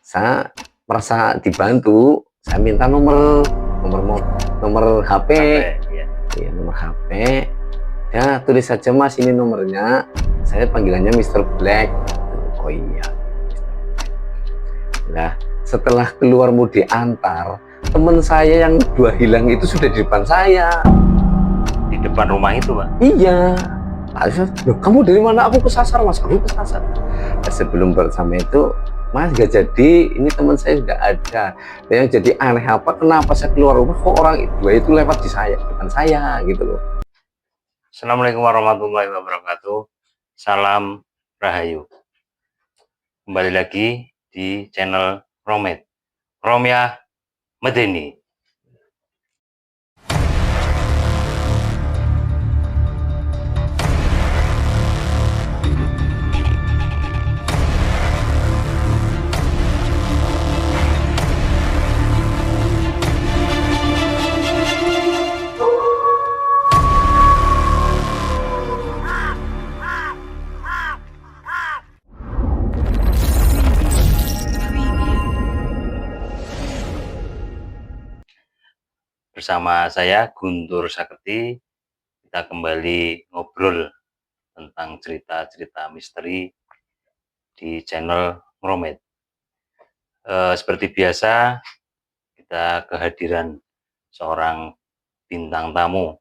Saya merasa dibantu, saya minta nomor HP, ya, nomor HP. Ya, tulis saja Mas, ini nomornya. Saya panggilannya Mr. Black. Oh iya. Nah, setelah keluar mau diantar, teman saya yang 2 hilang itu sudah di depan saya. Di depan rumah itu, Pak? Iya. Loh, kamu dari mana? Aku kesasar Mas, aku kesasar. Nah, sebelum bersama itu, Mas gak jadi, ini teman saya sudah ada. Dan yang jadi aneh apa, kenapa saya keluar rumah kok orang dua itu lewat di saya, depan saya gitu loh. Assalamualaikum warahmatullahi wabarakatuh. Salam Rahayu. Kembali lagi di channel Romet, Romya Medeni. Bersama saya Guntur Saketi, kita kembali ngobrol tentang cerita-cerita misteri di channel Romet. Seperti biasa, kita kehadiran seorang bintang tamu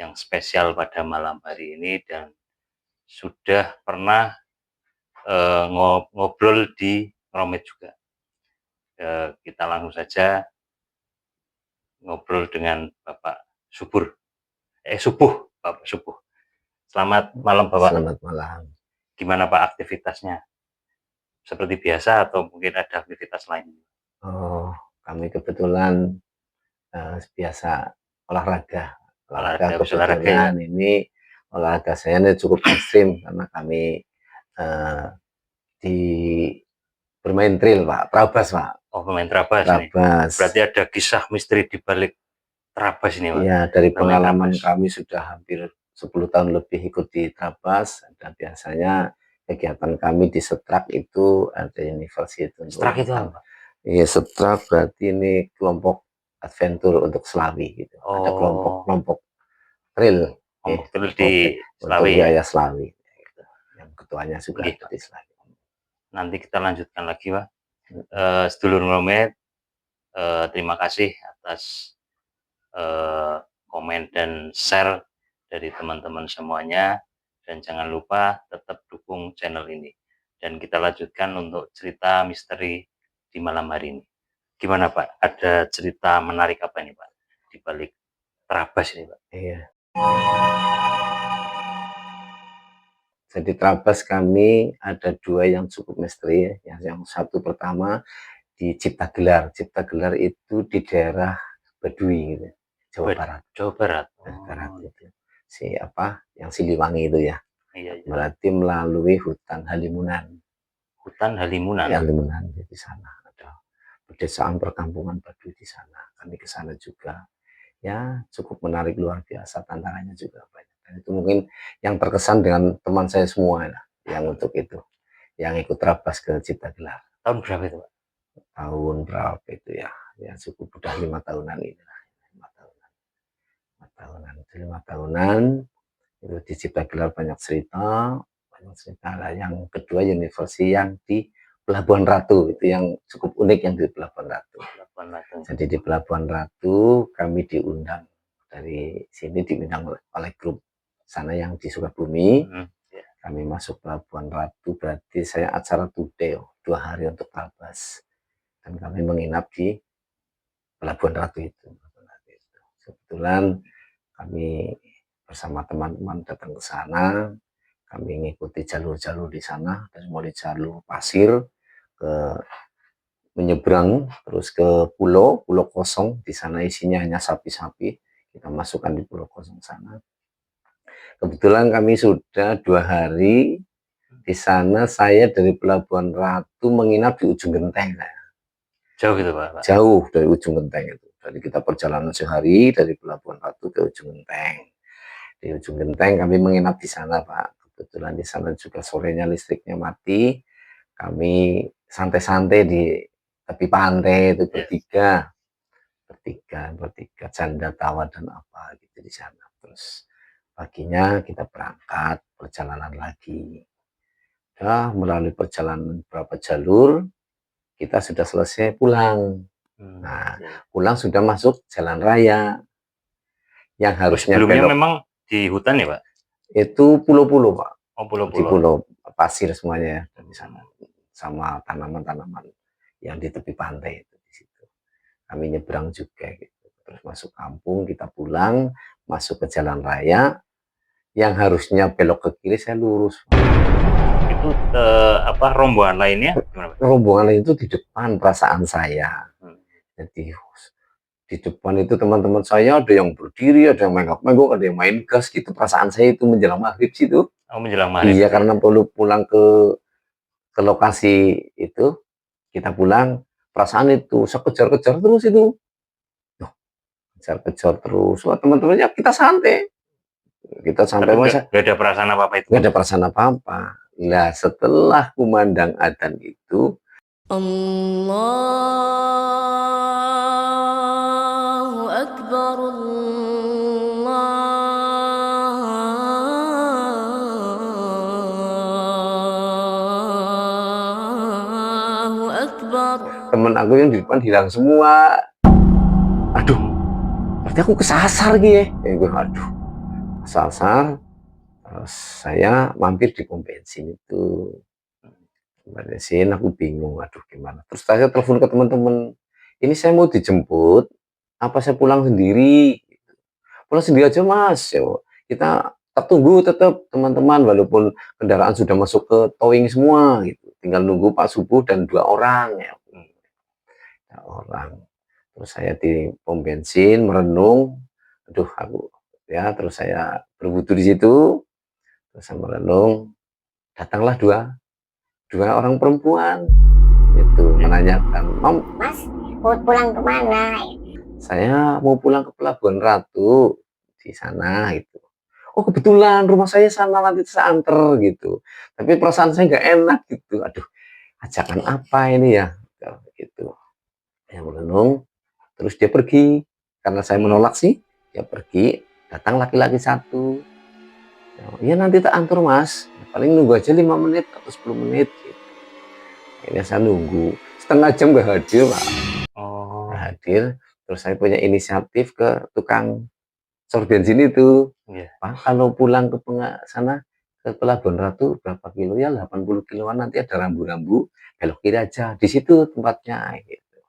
yang spesial pada malam hari ini dan sudah pernah ngobrol di Romet juga. Kita langsung saja ngobrol dengan Bapak Subuh, Bapak Subuh. Selamat malam Bapak. Selamat malam. Gimana Pak aktivitasnya? Seperti biasa atau mungkin ada aktivitas lain? Oh, kami kebetulan biasa olahraga kebetulan ya. Ini olahraga saya ini cukup ekstrim karena kami di bermain trail Pak, Trabas Pak. Oh, pemain Trabas nih. Berarti ada kisah misteri di balik Trabas ini Pak? Iya, dari pengalaman kami sudah hampir 10 tahun lebih ikut di Trabas, dan biasanya kegiatan kami di Setrak itu ada universitas itu. Setrak itu apa? Iya, Setrak berarti ini kelompok adventure untuk Slawi gitu. Oh. Ada kelompok trail. Kelompok trail di Slawi. Untuk wilayah Slawi. Gitu. Yang ketuanya juga ada di Slawi. Nanti kita lanjutkan lagi Pak. Sedulur Romet, terima kasih atas komen dan share dari teman-teman semuanya, dan jangan lupa tetap dukung channel ini, dan kita lanjutkan untuk cerita misteri di malam hari ini. Gimana Pak, ada cerita menarik apa nih Pak di balik Trabas ini Pak? Iya. Jadi Trabas kami ada 2 yang cukup misteri. Yang satu pertama di Ciptagelar. Ciptagelar itu di daerah Baduy gitu, Jawa Barat. Jawa Barat. Barat itu. Yang Siliwangi itu ya. Iya. Berarti melalui hutan Halimunan. Hutan Halimunan. Halimunan di sana ada pedesaan perkampungan Baduy di sana. Kami ke sana juga. Ya, cukup menarik, luar biasa, tantangannya juga banyak. Dan itu mungkin yang terkesan dengan teman saya semua ya, yang untuk itu, yang ikut Trabas ke Ciptagelar. Tahun berapa itu Pak? Tahun berapa itu ya? Ya cukup udah 5 tahunan ini lah. 5 tahunan itu di Ciptagelar banyak cerita lah. Yang kedua universitas yang di Pelabuhan Ratu, itu yang cukup unik, yang di Pelabuhan Ratu. Jadi di Pelabuhan Ratu kami diundang dari sini, diundang oleh grup sana yang di Sukabumi. Kami masuk Pelabuhan Ratu, berarti saya acara 2 hari untuk Trabas, dan kami menginap di Pelabuhan Ratu itu. Kebetulan kami bersama teman-teman datang ke sana, kami mengikuti jalur-jalur di sana, dari mulai jalur pasir ke menyeberang terus ke pulau kosong. Di sana isinya hanya sapi-sapi, kita masukkan di pulau kosong sana. Kebetulan kami sudah 2 hari di sana. Saya dari Pelabuhan Ratu menginap di ujung genteng. Jauh gitu Pak? Jauh dari ujung genteng itu. Jadi kita perjalanan sehari dari Pelabuhan Ratu ke ujung genteng. Di ujung genteng kami menginap di sana Pak. Kebetulan di sana juga sorenya listriknya mati. Kami santai-santai di tepi pantai itu bertiga canda tawa dan apa gitu di sana. Terus paginya kita berangkat perjalanan lagi. Ya, melalui perjalanan beberapa jalur kita sudah selesai pulang. Nah, pulang sudah masuk jalan raya yang harusnya sebelumnya belok. memang di hutan ya, Pak? Itu pulau-pulau, Pak. Oh, Di pulau-pulau. pulau pasir semuanya ya, di sana. Sama tanaman-tanaman yang di tepi pantai itu di situ. Kami nyebrang juga gitu. Terus masuk kampung, kita pulang, masuk ke jalan raya yang harusnya belok ke kiri, saya lurus. Itu apa rombongan lainnya gimana, Pak? Rombongan itu di depan perasaan saya. Jadi di depan itu teman-teman saya ada yang berdiri, ada yang menggok-menggok, ada yang main gas gitu. Perasaan saya itu menjelang maghrib situ. Oh, menjelang maghrib. Iya, karena perlu pulang ke lokasi itu, kita pulang, perasaan itu saya kejar-kejar terus itu. Loh, kejar-kejar terus. Wah, teman-temannya kita santai. Kita sampai Tapi masa nggak ada perasaan apa-apa itu? nggak ada perasaan apa-apa. Nah, setelah kumandang adzan itu, Allahu Akbar, Allahu Akbar. temen aku yang di depan hilang semua. Aduh, berarti aku kesasar gitu ya. Aduh, kesasar. Terus saya mampir di pom bensin itu. Bensin, aku bingung, aduh gimana. Terus saya telepon ke teman-teman, ini saya mau dijemput, apa saya pulang sendiri? Pulang sendiri aja mas, kita tertunggu tetap teman-teman, walaupun kendaraan sudah masuk ke towing semua, gitu. Tinggal nunggu Pak Subuh dan 2 orang, ya. 2 orang. Terus saya di pom bensin merenung, aduh aku ya, terus saya berwudu di situ, terus saya merenung, datanglah dua orang perempuan itu menanyakan, Mas, mau pulang kemana? saya mau pulang ke Pelabuhan Ratu di sana gitu. Oh kebetulan rumah saya sana, nanti saya anter gitu. Tapi perasaan saya nggak enak gitu. Aduh, ajakan apa ini ya? Gitu. Saya merenung, terus dia pergi. Karena saya menolak sih, dia pergi. Datang laki-laki satu. Ya nanti tak antar mas. Paling nunggu aja 5 menit atau 10 menit. Gitu. Akhirnya saya nunggu. Setengah jam nggak hadir, Pak. Oh. Nggak hadir. Terus saya punya inisiatif ke tukang sor bensin itu. Pak, kalau pulang ke sana ke Pelabuhan Ratu berapa kilo ya? 80 kiloan, nanti ada rambu-rambu, belok kiri aja. Di situ tempatnya gitu.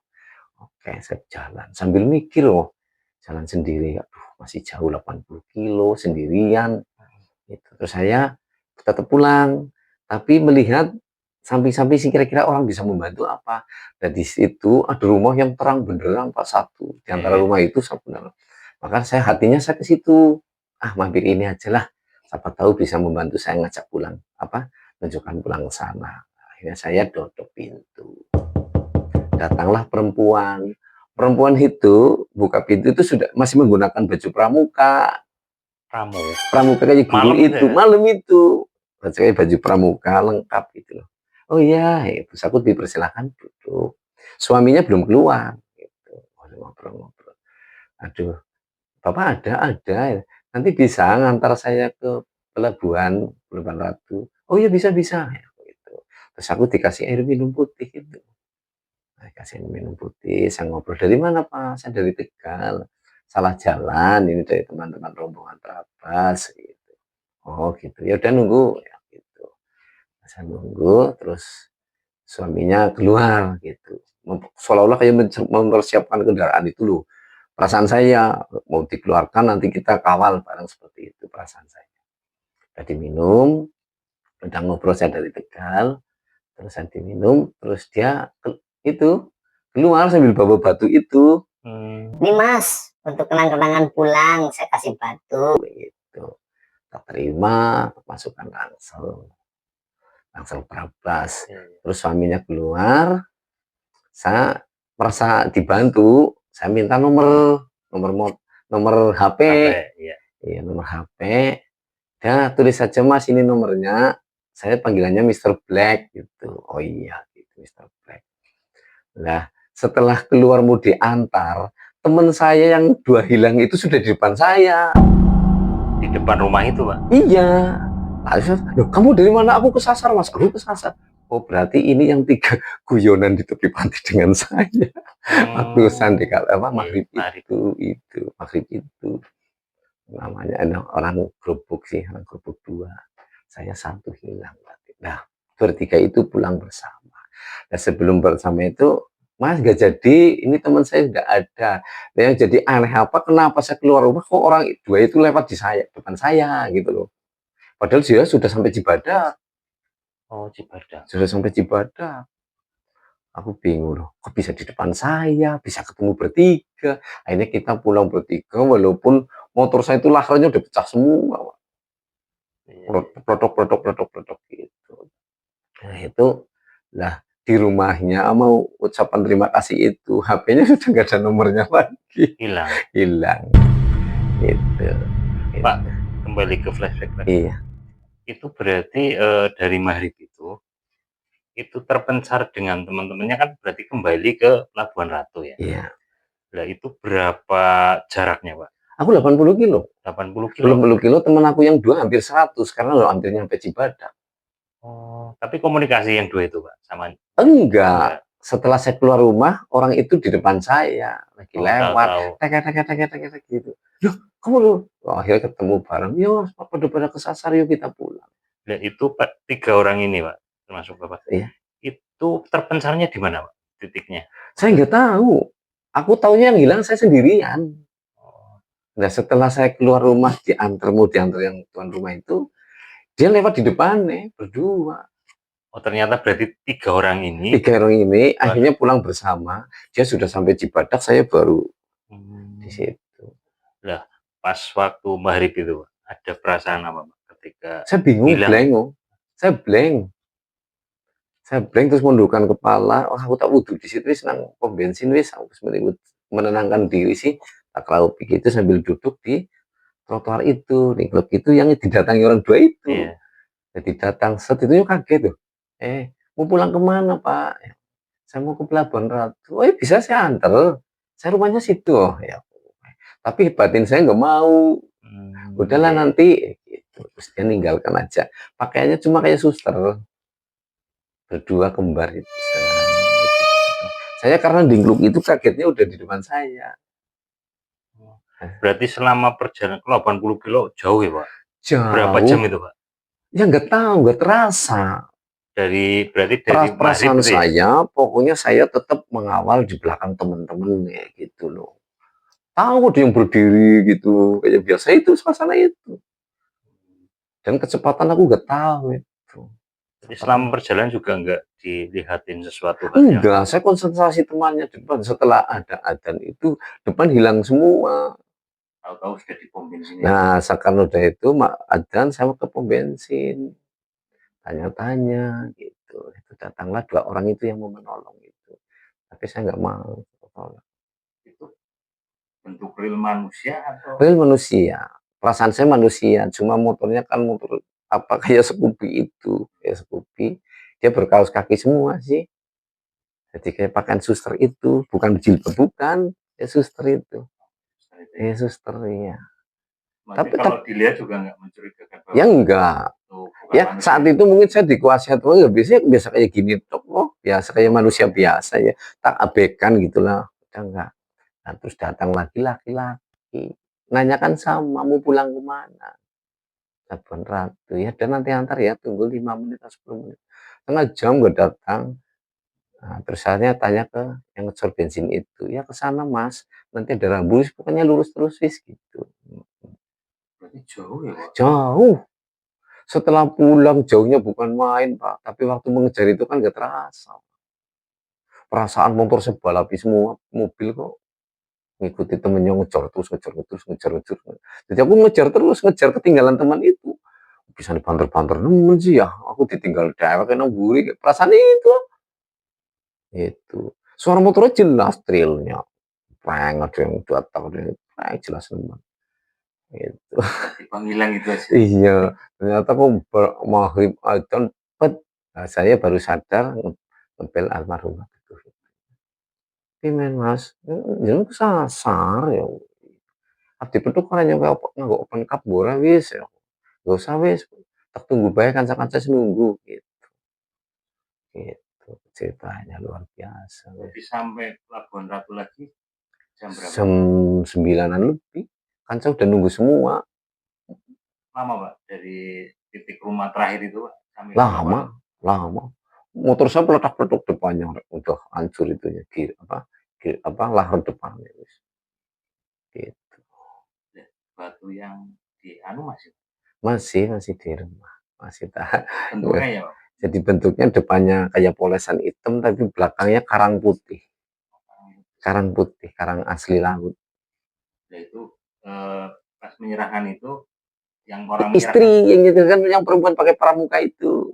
Oke, saya jalan sambil mikir loh. Jalan sendiri, aduh masih jauh 80 kilo sendirian. Gitu. Terus saya tetap pulang, tapi melihat samping-samping sih kira-kira orang bisa membantu apa. Dan di situ ada rumah yang terang benderang Pak, satu. Di antara rumah itu sebenarnya. Maka saya hatinya saya ke situ. Ah, mampir ini aja lah. Siapa tahu bisa membantu saya ngajak pulang, tunjukkan pulang ke sana. Akhirnya saya dodok pintu. Datanglah perempuan. Perempuan itu buka pintu itu sudah masih menggunakan baju pramuka. Pramuka kayak guru itu, malam itu. Pakai baju pramuka lengkap gitu loh. Oh iya, itu aku dipersilahkan duduk. Suaminya belum keluar gitu. Ngobrol-ngobrol. Aduh, Bapak ada. Nanti bisa ngantar saya ke Pelabuhan Ratu. Oh iya bisa gitu. Terus aku dikasih air minum putih gitu. Kasih minum putih, saya ngobrol, dari mana Pak? Saya dari Tegal. Salah jalan, ini dari teman-teman rombongan Trabas gitu. Oh gitu, ya udah nunggu ya gitu. Saya nunggu, terus suaminya keluar gitu. Seolah-olah kayak mempersiapkan kendaraan itu loh. Perasaan saya mau dikeluarkan, nanti kita kawal bareng, seperti itu perasaan saya. Tadi minum, udah ngobrol, saya dari Tegal, terus saya diminum, terus dia itu keluar sambil bawa batu itu. Ini mas, untuk kenang-kenangan pulang saya kasih batu. Gitu. Tak terima, masukkan langsung Trabas. Terus suaminya keluar, saya merasa dibantu, saya minta nomor HP. Iya, nomor HP. Ya, tulis saja mas, ini nomornya. Saya panggilannya Mr. Black gitu. Oh iya gitu. Mr. Black. Nah, setelah keluar mau diantar, teman saya yang 2 hilang itu sudah di depan saya. Di depan rumah itu, Pak? Iya. Loh, kamu dari mana? Aku kesasar, Mas. Aku kesasar. Oh, berarti ini yang 3 guyonan di tepi pantai dengan saya. Waktu sandi maghrib itu namanya orang gerobok sih, orang gerobok 2. Saya 1 hilang. Nah, bertiga itu pulang bersama. Nah, sebelum bersama itu, Mas gak jadi, ini teman saya nggak ada. Nah, yang jadi aneh apa, kenapa saya keluar rumah kok orang 2 itu lewat di saya, depan saya gitu loh. Padahal dia sudah sampai Cibadak. Oh, Cibadak. Sudah sampai Cibadak. Aku bingung loh, kok bisa di depan saya, bisa ketemu bertiga. Akhirnya kita pulang bertiga, walaupun motor saya itu laharnya udah pecah semua. Produk gitu. Nah itu, lah di rumahnya mau ucapan terima kasih itu, HP-nya sudah nggak ada nomornya lagi. Hilang. Gitu. Pak, kembali ke flashback lagi. Iya. Itu berarti dari maghrib itu terpencar dengan teman-temannya kan berarti kembali ke Pelabuhan Ratu ya? Iya. Nah itu berapa jaraknya, Pak? Aku 80 kilo. 80 kilo? 80 kilo, teman aku yang 2 hampir 100, karena hampir nyampe Cibadak. Oh, tapi komunikasi yang 2 itu, Pak, sama? Enggak. Setelah saya keluar rumah, orang itu di depan saya, lagi lewat, tek gitu. Loh, kamu loh. Oh, akhirnya ketemu bareng, yuk, pada kesasar, yuk kita pulang. Nah itu Pak, 3 orang ini, Pak, termasuk Bapak, Iya. itu terpencarnya di mana, Pak, titiknya? Saya nggak tahu. Aku taunya yang hilang saya sendirian. Nah, setelah saya keluar rumah, diantar yang tuan rumah itu, dia lewat di depannya, berdua. Oh, ternyata berarti 3 orang ini akhirnya pulang bersama. Dia sudah sampai Cibadak, saya baru di situ. Lah, pas waktu maghrib itu, Pak, ada perasaan apa, Pak, ketika saya bingung, saya blank terus mundurkan kepala. Aku tak wudhu di situ, senang pom bensin, aku menenangkan diri sih. Tak lalu begitu sambil duduk di trotoar itu, nih klub itu yang didatangi orang 2 itu. Iya. Jadi datang set itu kaget tuh. Mau pulang kemana, Pak? Saya mau ke Pelabuhan Ratu. Oh, bisa saya antar. Saya rumahnya situ. Ya. Tapi batin saya nggak mau. Udahlah nanti. Gitu. Terus dia ninggalkan aja. Pakaiannya cuma kayak suster. Berdua kembar itu. Saya karena dingkluk itu kagetnya udah di depan saya. Berarti selama perjalanan 80 kilo jauh ya, Pak? Jauh. Berapa jam itu, Pak? Ya nggak tahu, nggak terasa. Berarti dari perasaan saya, pokoknya saya tetap mengawal di belakang teman-teman ya gitu loh. Tahu dia yang berdiri gitu, kayak biasa itu suasana itu. Dan kecepatan aku nggak tahu itu. Jadi selama perjalanan juga nggak dilihatin sesuatu? Enggak, saya konsentrasi temannya depan. Setelah ada adzan itu, depan hilang semua. Tahu-tahu sudah di pom bensin. Nah, sekarang udah itu adzan, saya mau ke pom bensin. Tanya-tanya gitu. Itu datanglah 2 orang itu yang mau menolong itu. Tapi saya nggak mau. Itu bentuk real manusia atau? Real manusia. Perasaan saya manusia, cuma motornya kan motor apa kayak Scoopy itu, kayak Scoopy. Dia berkaos kaki semua sih. Jadi kayak pakaian suster itu, bukan jilbab, bukan, ya suster itu. Ya suster ya. Tapi kalau dilihat juga nggak mencurigakan? Ya enggak. Ya saat itu mungkin saya dikuasai tuh ya biasa kayak gini tuh, biasa kayak manusia biasa ya, tak abaikan gitulah, udah enggak. Nah, terus datang lagi laki-laki, nanyakan sama mau pulang kemana, Pelabuhan Ratu ya, dan nanti antar ya, tunggu 5 menit atau 10 menit, setengah jam nggak datang. Nah, terus saya tanya ke yang ngecor bensin itu, ya ke sana Mas, nanti ada rambu, pokoknya lurus terus wis gitu. Berarti jauh ya, Pak? Jauh. Setelah pulang jauhnya bukan main, Pak, tapi waktu mengejar itu kan gak terasa. Perasaan motor saya balapi semua mobil kok. Ngikuti temennya ngejar terus. Jadi aku ngejar ketinggalan teman itu. Bisa dibanter-banter nemen sih ya. Aku ditinggal dewek kena buri. Perasaan itu. Itu. Suara motornya jelas trilnya. Preng, ada yang datang, ada yang preng, jelas nemen. Itu. Panggilan gitu aja. Iya, ternyata kok maghrib adzan, nah, saya baru sadar ngepel almarhumah itu. Pimen Mas, jeneng sasar ya. Abdi petuk kan yang nganggo open cup ora wis ya. Gak usah wis, tak tunggu bae kanca-kanca nunggu gitu. Gitu ceritanya luar biasa. Jadi sampai Pelabuhan Ratu lagi jam berapa? Jam 9-an lebih, kanca udah nunggu semua. Lama Pak dari titik rumah terakhir itu Pak? Sampai Lama. Motor saya peledak-peleduk depannya udah hancur itunya, lahar depannya wis. Gitu. Batu yang di anu Masih di rumah. Masih tahan. bentuknya ya Pak? Jadi bentuknya depannya kayak polesan hitam tapi belakangnya karang putih. Karang asli laut. Nah itu pas menyerahkan itu yang orang Istri menyerahkan yang gitu kan, yang perempuan pakai pramuka itu.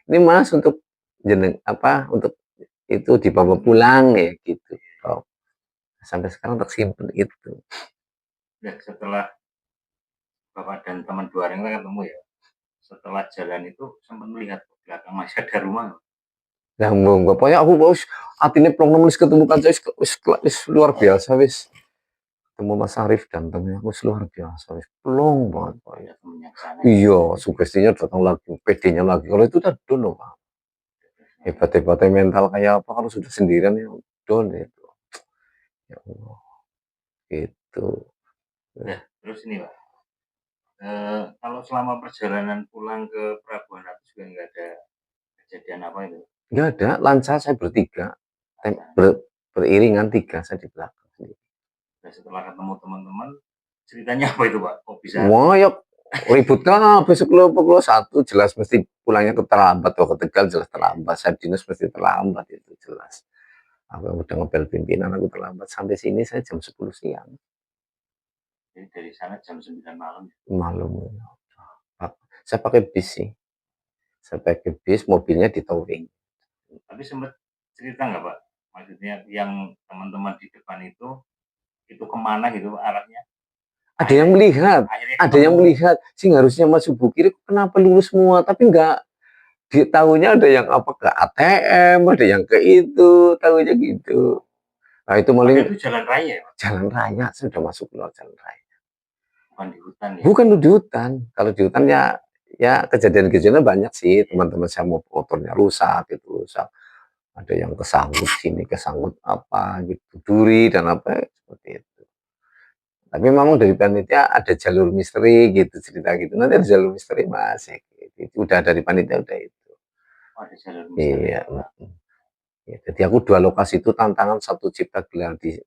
Ini Mas untuk untuk itu dibawa pulang ya gitu. Oh, sampai sekarang tersimpan itu. ya, setelah Bapak dan teman dua orang ketemu ya, setelah jalan itu sempat melihat ke belakang masih ada rumah. Nah, pokoknya aku wis atine plong nulis ketemu kanca wis luar biasa wis. Ketemu Mas Arif dan temennya wis luar biasa wis plong banget pokoknya. Iya, sugestinya datang lagi, PD-nya lagi. Kalau itu udah dono, Pak. Hebat-hebatnya mental kayak apa kalau sudah sendirian ya down itu. Ya Allah. Gitu. Nah, terus ini Pak, kalau selama perjalanan pulang ke Pelabuhan Ratu juga nggak ada kejadian apa itu? Nggak ada, lancar saya bertiga. Beriringan tiga saya di belakang. Nah, setelah ketemu teman-teman, ceritanya apa itu Pak? Kok bisa? Wah, ya ribut kan besok pukul 1 jelas mesti pulangnya terlambat. Ke Tegal jelas terlambat. Saya dinas mesti terlambat itu jelas. Aku udah ngepel pimpinan, aku terlambat. Sampai sini saya jam 10 siang. Jadi dari sana jam 9 malam. Malam. Saya pakai bis sih. Saya pakai bis, mobilnya di towing. Tapi sempat cerita nggak Pak? Maksudnya yang teman-teman di depan itu kemana gitu arahnya? Ada yang melihat, sih harusnya masuk bukit kenapa lurus semua, tapi enggak, tahunya ada yang apa ke ATM, ada yang ke itu, tahunya gitu. Nah itu maling itu jalan raya ya Pak? Jalan raya, sudah masuk keluar jalan raya. Bukan di hutan ya? Bukan di hutan, kalau di hutan ya kejadian-kejadian banyak sih, teman-teman saya motornya rusak, ada yang kesangkut sini, kesangkut apa gitu, duri dan apa seperti itu. Tapi memang dari panitia ada jalur misteri gitu, cerita gitu. Nanti ada jalur misteri Mas. Itu udah dari panitia udah itu. Oh, ada jalur misteri. Iya. Ya, jadi aku 2 lokasi itu tantangan, satu Cipta Gelar di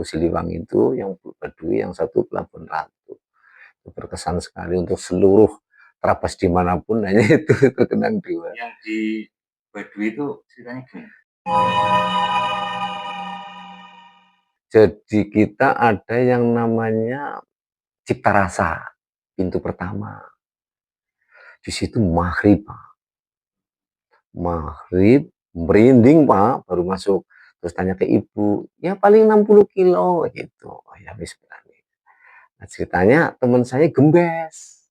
Siliwangi itu yang Baduy, yang satu Pelabuhan Ratu. Itu berkesan sekali untuk seluruh terabas dimanapun, hanya itu terkenang 2. Yang di Baduy itu ceritanya gimana? Jadi kita ada yang namanya Cipta Rasa, pintu pertama. Di situ maghrib, Pak. Maghrib, merinding Pak, baru masuk. Terus tanya ke ibu, ya paling 60 kilo gitu. Oh ya wis berani. Nah, ceritanya teman saya gembes.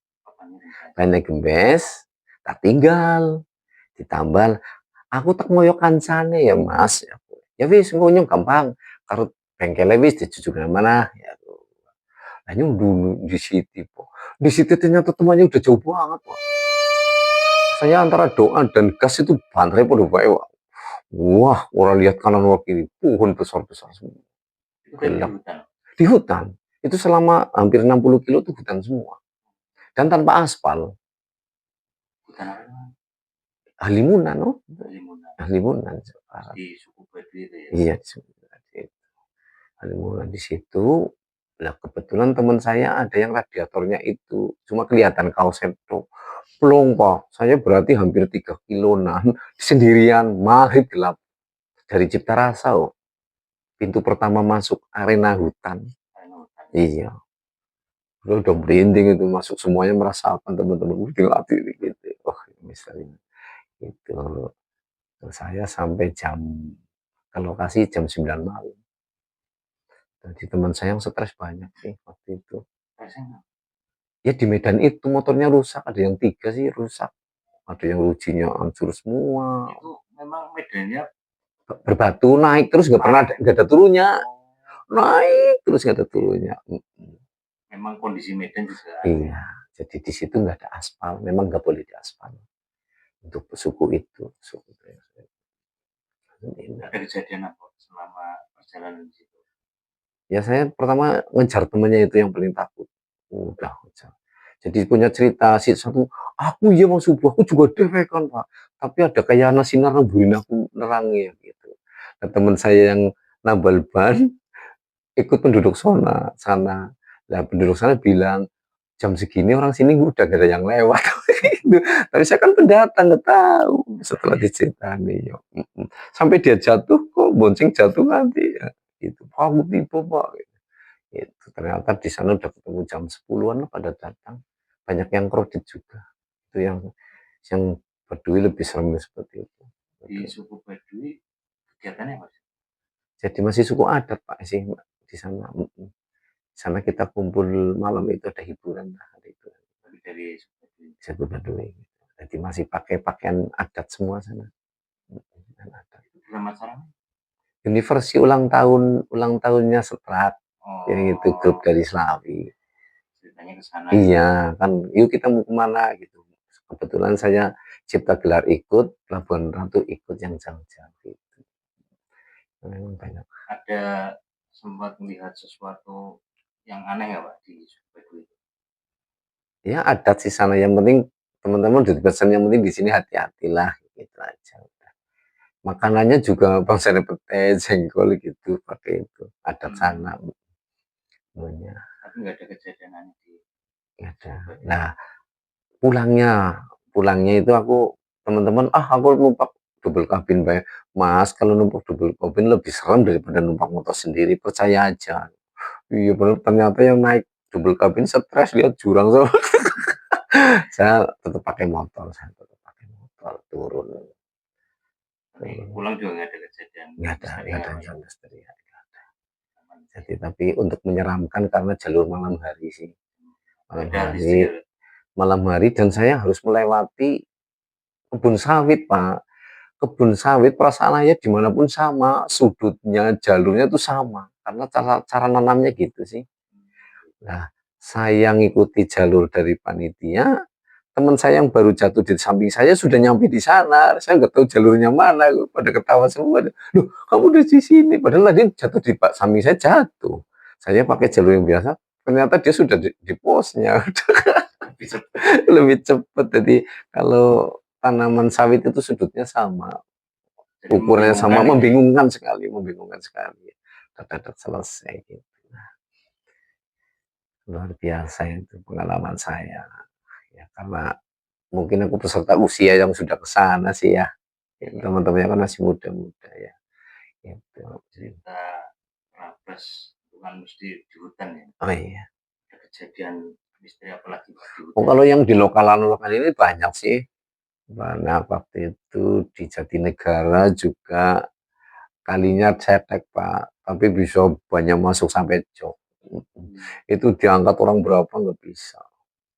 Banyak gembes, tak tinggal. Ditambal, aku tak ngoyok kancane ya Mas. Ya wis ngoyong gampang. Karut bengkelnya wis dijujuk mana ya. Hanya dulu di situ, di situ ternyata temannya udah jauh banget, Pak. Saya antara doa dan gas itu bantai pada baik, Pak. Wah, orang lihat kanan kiri, pohon besar-besar semua. Gelap. Di hutan. Itu selama hampir 60 kilo itu hutan semua. Dan tanpa aspal. Hutan apa? Halimunan, oh. Halimunan. Di suku Baduy itu ya? Iya, di suku Baduy. Halimunan di situ. Nah, kebetulan teman saya ada yang radiatornya itu cuma kelihatan kaosnya itu plong Pak. Saya berarti hampir 3 kiloan sendirian, maghrib gelap dari Cipta Rasa. Oh. Pintu pertama masuk arena hutan. Iya. Udah merinding itu, masuk semuanya merasakan teman-teman dilatih gitu. Oh, misalnya itu. Terus saya sampai ke lokasi jam 9 malam. Jadi teman saya yang stres banyak sih waktu itu. Ya di medan itu motornya rusak, ada yang 3 sih rusak. Ada yang rujinya hancur semua. Itu memang medannya berbatu naik terus nggak ada turunnya, naik terus nggak ada turunnya. Memang kondisi medan juga. Iya, jadi di situ nggak ada aspal, memang nggak boleh di aspal untuk suku itu. Ada kejadian apa selama perjalanan di situ? Ya saya pertama ngejar temennya itu yang paling takut. Udah ngejar. Jadi punya cerita si satu, aku iya mau subuh, aku juga dewek kan Pak. Tapi ada kayak anak sinar nemburin aku nerangi gitu. Nah, teman saya yang nambal ban ikut penduduk sana. Nah, penduduk sana bilang jam segini orang sini udah gak ada yang lewat. Tapi saya kan pendatang nggak tahu. Setelah diceritani, sampai dia jatuh kok bonceng jatuh nanti ya. Itu aku tipu Pak. Itu ternyata di sana udah ketemu jam 10-an pada datang. Banyak yang kredit juga. Itu yang Baduy lebih serem seperti itu. Di suku Baduy kegiatannya apa? Jadi masih suku adat Pak sih di sana. Di sana kita kumpul malam itu ada hiburan lah itu. Tapi dari Suku Baduy. Jadi masih pakai pakaian adat semua sana. itu bulan Masalah. Universi ulang tahunnya Setrak. Yang itu grup dari Slawi. Ceritanya ke sana. Iya, kan yuk kita mau kemana gitu. Kebetulan saya cipta gelar ikut, Pelabuhan Ratu ikut yang jauh-jauh gitu. Memang banyak. Ada sempat melihat sesuatu yang aneh nggak Pak di Baduy itu? Ya adat sih sana, yang penting teman-teman udah pesan, yang penting di sini hati-hatilah gitu aja. Makanannya juga bangsa pete, jengkol gitu, pakai itu adat sana. Semuanya. Tapi nggak ada kejadian aneh di. Nggak ada. Nah, pulangnya itu aku teman-teman aku numpak double kabin Pak. Mas, kalau numpak double kabin lebih serem daripada numpak motor sendiri, percaya aja. Iya benar, ternyata yang naik double kabin stres lihat jurang so. Saya tetap pakai motor turun. Pulang juga nggak ada kejadian. Nggak ada misteri. Jadi tapi untuk menyeramkan karena jalur malam hari sih. Malam hari dan saya harus melewati kebun sawit Pak. Kebun sawit perasaan saya dimanapun sama, sudutnya jalurnya itu sama karena cara nanamnya gitu sih. Nah, saya ngikuti jalur dari panitia, teman saya yang baru jatuh di samping saya sudah nyampe di sana, saya nggak tahu jalurnya mana, pada ketawa semua. Loh, kamu udah di sini, padahal dia jatuh di samping saya jatuh. Saya pakai jalur yang biasa, ternyata dia sudah di posnya. Lebih cepat. Jadi kalau tanaman sawit itu sudutnya sama, ukurannya sama, membingungkan sekali. Dadak selesai gitu. Luar biasa itu pengalaman saya. Ya, karena mungkin aku peserta usia yang sudah ke sana sih ya. Teman-temannya kan masih muda-muda ya. Gitu. Cerita Rabas bukan mesti di hutan ya. Oh iya. Ada kejadian misteri apalagi di hutan. Oh, kalau yang di lokal ini banyak sih. Banyak waktu itu di Jatinegara juga kalinya cetek Pak, tapi bisa banyak masuk sampai jok. Itu diangkat orang berapa nggak bisa.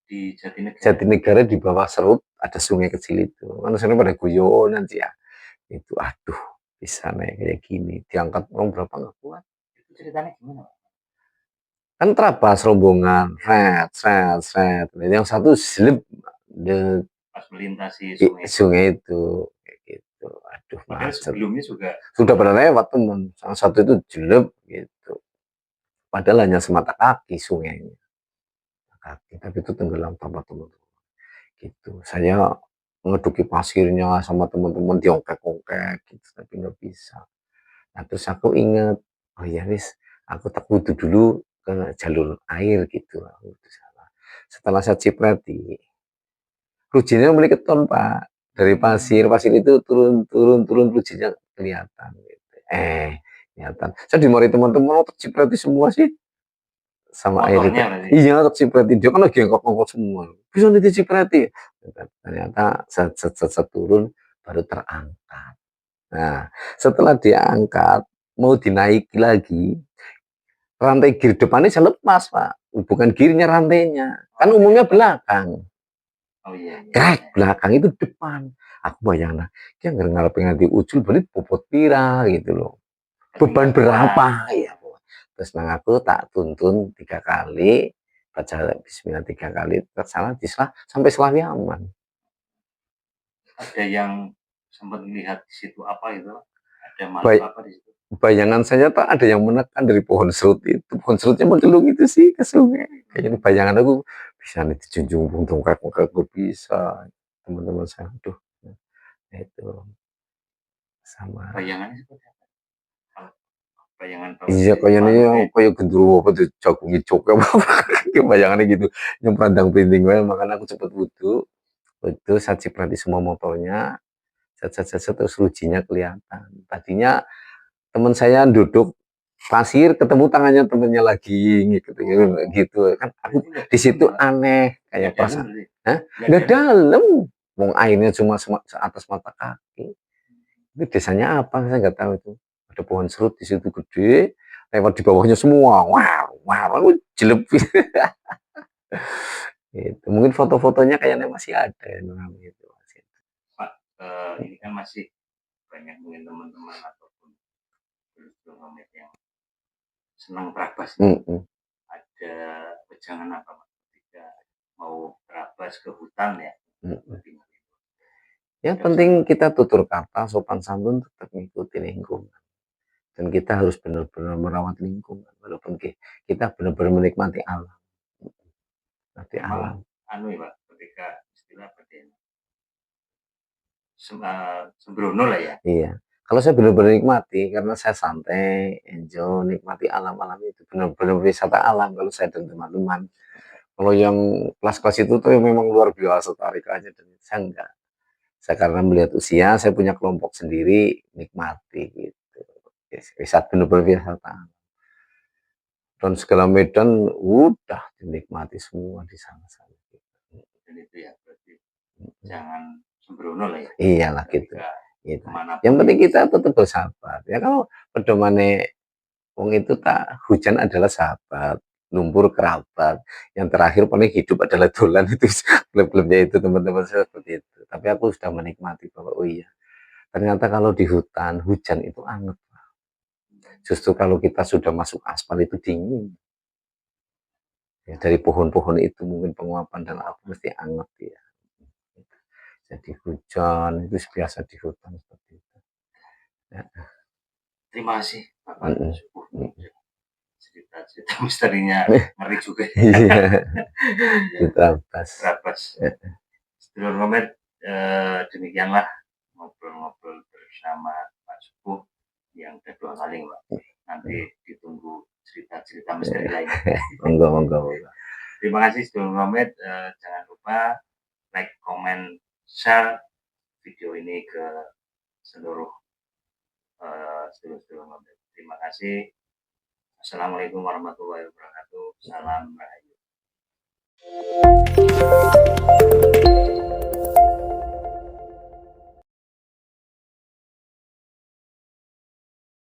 Di Jatinegara di bawah Serut ada sungai kecil itu, kan sering pada guyonan sih ya. Itu aduh bisa naik kayak gini, diangkat orang berapa nggak kuat. Itu ceritanya gimana Pak? Kan terabas rombongan, seret. Yang satu slip Pas melintasi sungai itu kayak gitu. Aduh, padahal sebelumnya juga sudah pada lewat teman. Yang satu itu jelek gitu. Padahal hanya semata kaki sungainya. Tapi itu tenggelam tanpa teman-teman. Gitu. Saya ngeduki pasirnya sama teman-teman diongkek-ongkek gitu, tapi nggak bisa. Nah, terus aku ingat, oh ya wis, aku tak wudhu dulu ke jalur air gitu. Setelah saya ciprati, rujinya mulai keton Pak. Dari pasir itu turun rujinya kelihatan. Gitu. Kelihatan. Saya dimarahi teman-teman, terciprati semua sih. Sama air itu. Iya, terciprati. Dia kan lagi ngkok-ngkok semua. Bisa diciprati. Ternyata set turun baru terangkat. Nah, setelah diangkat, mau dinaiki lagi, rantai gear depannya saya lepas Pak. Bukan gearnya, rantainya. Kan umumnya belakang. Oh iya. Belakang itu depan. Aku bayangna, ki anggar ngarep nganti ujul berarti bobot pira gitu loh. Beban berapa ya. Terus nang aku tak tuntun 3 kali, baca bismillah 3 kali, tersalah dislah sampai selawi aman. Ada yang sempat melihat di situ apa itu? Ada makhluk Baik. apa di situ? Bayangan saya tak ada yang menekan dari pohon serut itu. Pohon serutnya menggelung itu sih ke sungai. Kayaknya bayangan aku bisa nih dijunjung dongkrak gue bisa. Teman-teman saya, aduh, itu sama. Bayangannya seperti apa? Bayangan Iya kayaknya kayak gendruwo apa tuh jagung hijau apa kayak bayangannya gitu. Yang pandang penting banget makanya aku cepet wudhu. Itu saya ciprati semua motornya. Set terus rujinya kelihatan. Tadinya teman saya duduk pasir ketemu tangannya temennya lagi gitu kan aku di situ aneh kayak perasaan nggak dalam wong airnya cuma atas mata kaki itu desanya apa saya nggak tahu itu ada pohon serut di situ gede lewat di bawahnya semua wow aku jelek itu mungkin foto-fotonya kayaknya masih ada gitu Pak, ini kan masih banyak mungkin teman-teman ataupun yang senang terabas. Ada wejangan apa Pak ketika mau terabas ke hutan ya? Yang penting kita tutur kata, sopan santun tetap mengikuti lingkungan. Dan kita harus benar-benar merawat lingkungan. Walaupun kita benar-benar menikmati alam. Menikmati alam. Anu ya Pak, ketika istilah apa dia? Sembrono lah ya. Iya. Kalau saya benar-benar nikmati, karena saya santai, enjoy, nikmati alam-alam itu. Benar-benar wisata alam kalau saya dan teman-teman. Kalau yang kelas-kelas itu tuh memang luar biasa tarikannya. Dan saya enggak. Saya karena melihat usia, saya punya kelompok sendiri, nikmati gitu. Wisata benar-benar wisata. Dan segala medan udah dinikmati semua di sana-sana. Dan itu ya berarti jangan sembrono lah ya. Iyalah gitu. Gitu. Yang penting kita tetap bersahabat. Ya kalau pedomane wong itu tak hujan adalah sahabat, lumpur kerabat. Yang terakhir paling hidup adalah dolan itu klub-klubnya itu teman-teman saya seperti itu. Tapi aku sudah menikmati bahwa oh iya. Ternyata kalau di hutan hujan itu anget. Justru kalau kita sudah masuk aspal itu dingin. Ya, dari pohon-pohon itu mungkin penguapan dan apa mesti anget ya. Jadi hujan itu biasa di hutan seperti itu. Ya. Terima kasih Bapak. Cerita misterinya ngeri juga. Terabas. Sedulur Ngomet, demikianlah ngobrol-ngobrol bersama Pak Subuh yang kedua kali Pak. Nanti ditunggu cerita-cerita misteri lainnya. Monggo. Terima kasih Sedulur Ngomet. Jangan lupa like, comment, share video ini ke seluruh sedulur Ngomet. Terima kasih. Assalamualaikum warahmatullahi wabarakatuh. Salam rahayu.